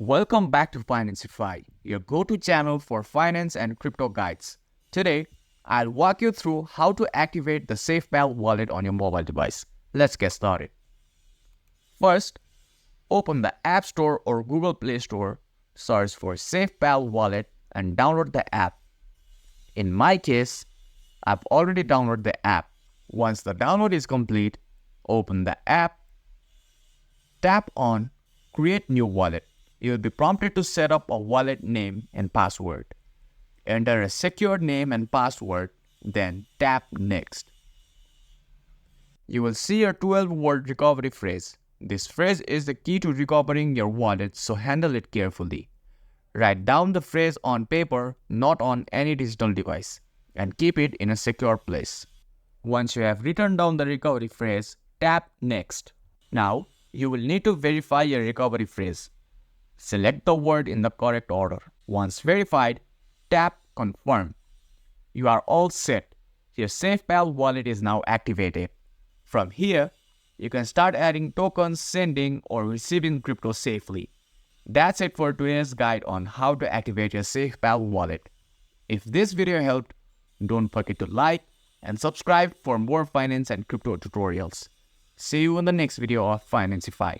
Welcome back to Financify, your go-to channel for finance and crypto guides. Today, I'll walk you through how to activate the Safepal wallet on your mobile device. Let's get started. First, open the App Store or Google Play Store, search for Safepal wallet and download the app. In my case, I've already downloaded the app. Once the download is complete, open the app, tap on Create New Wallet. You'll be prompted to set up a wallet name and password. Enter a secure name and password, then tap Next. You will see a 12-word recovery phrase. This phrase is the key to recovering your wallet, so handle it carefully. Write down the phrase on paper, not on any digital device, and keep it in a secure place. Once you have written down the recovery phrase, tap Next. Now, you will need to verify your recovery phrase. Select the word in the correct order. Once verified, tap Confirm. You are all set. Your Safepal wallet is now activated. From here, you can start adding tokens, sending or receiving crypto safely. That's it for today's guide on how to activate your Safepal wallet. If this video helped, don't forget to like and subscribe for more finance and crypto tutorials. See you in the next video of Financify.